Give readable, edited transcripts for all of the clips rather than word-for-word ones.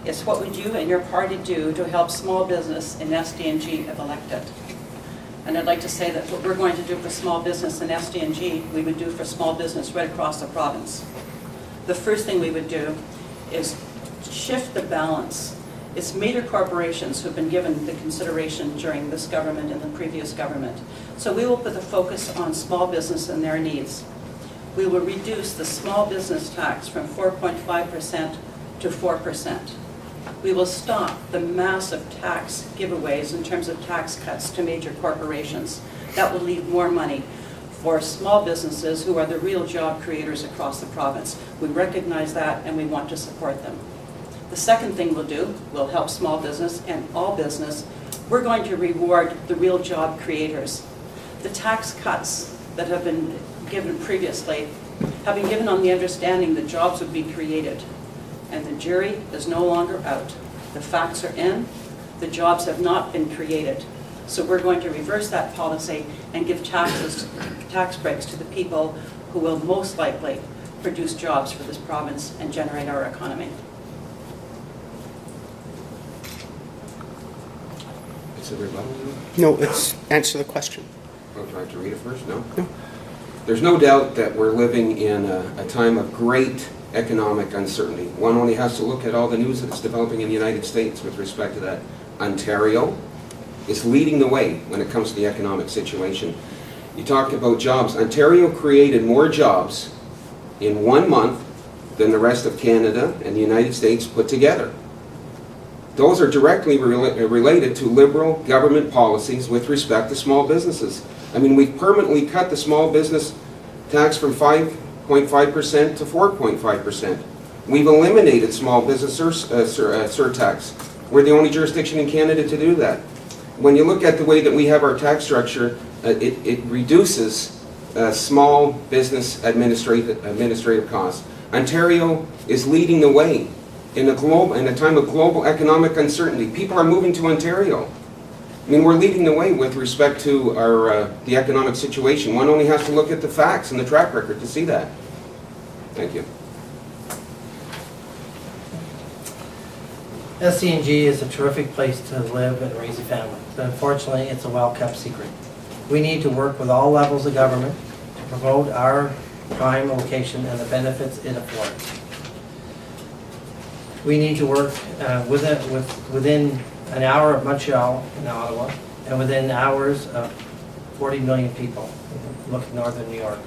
It's what would you and your party do to help small business in SD&G if elected? And I'd like to say that what we're going to do for small business in SD&G, we would do for small business right across the province. The first thing we would do is shift the balance. It's major corporations who have been given the consideration during this government and the previous government. So we will put the focus on small business and their needs. We will reduce the small business tax from 4.5% to 4%. We will stop the massive tax giveaways in terms of tax cuts to major corporations. That will leave more money for small businesses who are the real job creators across the province. We recognize that and we want to support them. The second thing we'll do, we'll help small business and all business. We're going to reward the real job creators. The tax cuts that have been given previously have been given on the understanding that jobs would be created. And the jury is no longer out. The facts are in. The jobs have not been created. So we're going to reverse that policy and give tax breaks to the people who will most likely produce jobs for this province and generate our economy. Is it rebuttal? No, it's answer the question. Oh, do I have to read it first? No? No. There's no doubt that we're living in a time of great economic uncertainty. One only has to look at all the news that's developing in the United States with respect to that. Ontario is leading the way when it comes to the economic situation. You talked about jobs. Ontario created more jobs in 1 month than the rest of Canada and the United States put together. Those are directly related to Liberal government policies with respect to small businesses. I mean, we've permanently cut the small business tax from 5.5% to 4.5%. We've eliminated small business surtax. We're the only jurisdiction in Canada to do that. When you look at the way that we have our tax structure, it reduces small business administrative costs. Ontario is leading the way. In a time of global economic uncertainty, people are moving to Ontario. I mean, we're leading the way with respect to the economic situation. One only has to look at the facts and the track record to see that. Thank you. SD&G is a terrific place to live and raise a family, but unfortunately it's a well-kept secret. We need to work with all levels of government to promote our prime location and the benefits it affords. We need to work within an hour of Montreal and Ottawa, and within hours of 40 million people. Look at northern New York.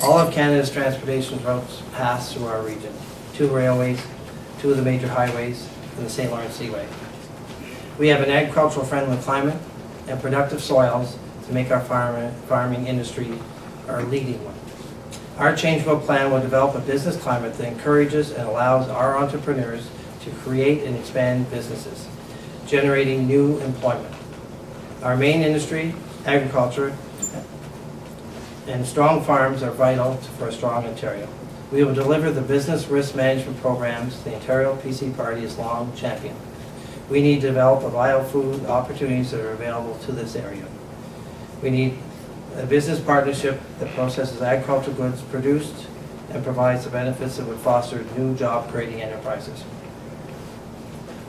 All of Canada's transportation routes pass through our region. 2 railways, 2 of the major highways, and the St. Lawrence Seaway. We have an agricultural friendly climate and productive soils to make our farming industry our leading one. Our Changeville plan will develop a business climate that encourages and allows our entrepreneurs to create and expand businesses, generating new employment. Our main industry, agriculture, and strong farms are vital for a strong Ontario. We will deliver the business risk management programs the Ontario PC Party has long championed. We need to develop a biofood opportunities that are available to this area. We need a business partnership that processes agricultural goods produced and provides the benefits that would foster new job-creating enterprises.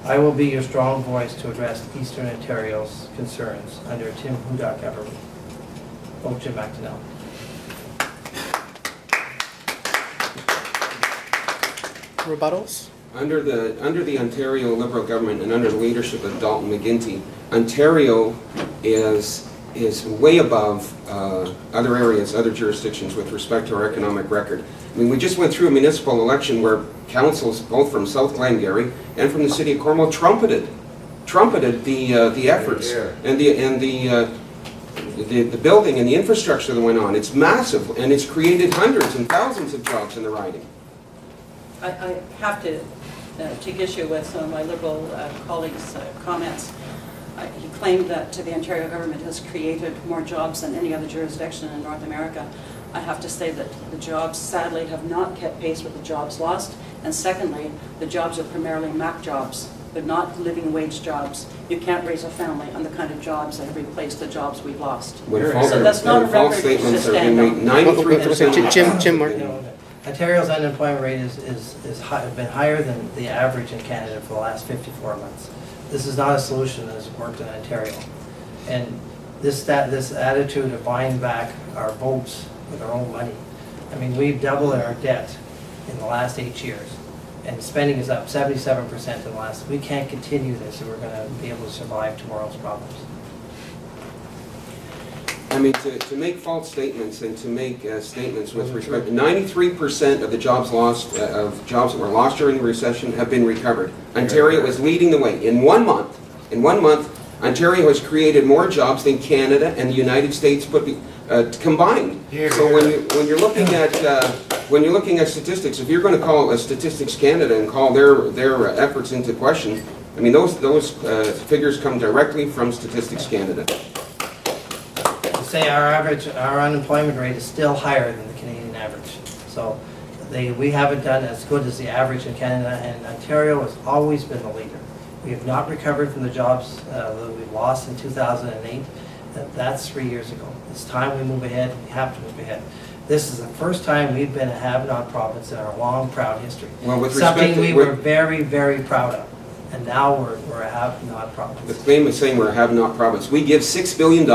I will be your strong voice to address Eastern Ontario's concerns under a Tim Hudak government. Vote Jim McDonnell. Rebuttals? Under the Ontario Liberal government and under the leadership of Dalton McGuinty, Ontario is way above other areas, other jurisdictions with respect to our economic record. I mean, we just went through a municipal election where councils, both from South Glengarry and from the city of Cornwall, trumpeted the efforts and the building and the infrastructure that went on. It's massive, and it's created hundreds and thousands of jobs in the riding. I have to take issue with some of my Liberal colleagues' comments. He claimed that the Ontario government has created more jobs than any other jurisdiction in North America. I have to say that the jobs, sadly, have not kept pace with the jobs lost. And secondly, the jobs are primarily MAC jobs, but not living wage jobs. You can't raise a family on the kind of jobs that have replaced the jobs we've lost. So that's not a false record statements to are being stand made. on. 93%. Jim Martin. Ontario's unemployment rate has been higher than the average in Canada for the last 54 months. This is not a solution that has worked in Ontario. And this attitude of buying back our votes with our own money. I mean, we've doubled our debt in the last 8 years, and spending is up 77% in the last. We can't continue this if we're going to be able to survive tomorrow's problems. I mean, to make false statements and to make statements with respect to 93% of the jobs lost, of jobs that were lost during the recession have been recovered. Ontario is leading the way. In 1 month, Ontario has created more jobs than Canada and the United States put combined. So when you're looking at statistics, if you're going to call Statistics Canada and call their efforts into question, I mean those figures come directly from Statistics Canada. Say our unemployment rate is still higher than the Canadian average. So we haven't done as good as the average in Canada, and Ontario has always been the leader. We have not recovered from the jobs that we lost in 2008. That's 3 years ago. It's time we move ahead. We have to move ahead. This is the first time we've been a have-not province in our long, proud history. Well, with something we were very, very proud of. And now we're a have-not province. The claim is saying we're a have-not province. We give $6 billion.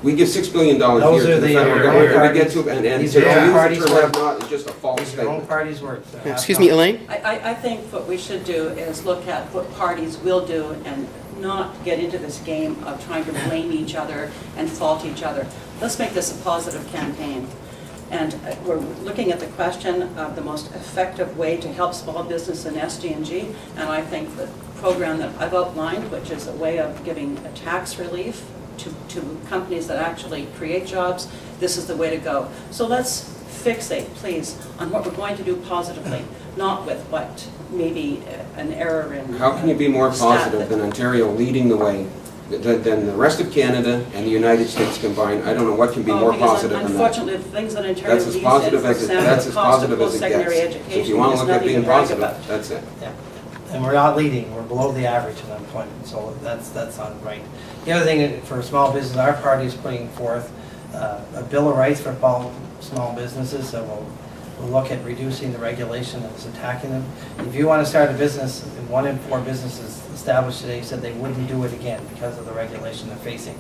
We give $6 billion a year to the federal government, and we get to, and to use the term have not is just a false These are your own statement. party's words. Excuse me, Elaine? I think what we should do is look at what parties will do and not get into this game of trying to blame each other and fault each other. Let's make this a positive campaign. And we're looking at the question of the most effective way to help small business in SD&G, and I think the program that I've outlined, which is a way of giving a tax relief to companies that actually create jobs, this is the way to go. So let's fixate, please, on what we're going to do positively, not with what maybe an error in How can you be more positive than Ontario leading the way than the rest of Canada and the United States combined? I don't know what can be more positive than that. Unfortunately, the things that Ontario That's as leads positive in, for as it, example, that's the as cost of positive as it post-secondary gets. education, If you want is to look at nothing being to brag positive, about. that's it. Yeah. And we're not leading, we're below the average in unemployment, so that's not right. The other thing for small business, our party is putting forth a Bill of Rights for small businesses, so we'll look at reducing the regulation that's attacking them. If you want to start a business, 1 in 4 businesses established today said they wouldn't do it again because of the regulation they're facing.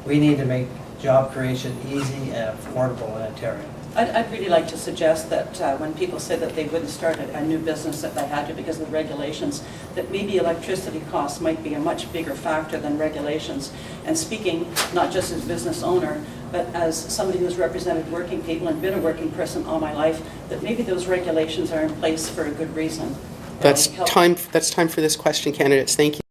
We need to make job creation easy and affordable in Ontario. I'd really like to suggest that when people say that they wouldn't start a new business if they had to because of the regulations, that maybe electricity costs might be a much bigger factor than regulations. And speaking not just as a business owner, but as somebody who's represented working people and been a working person all my life, that maybe those regulations are in place for a good reason. That's time for this question, candidates. Thank you.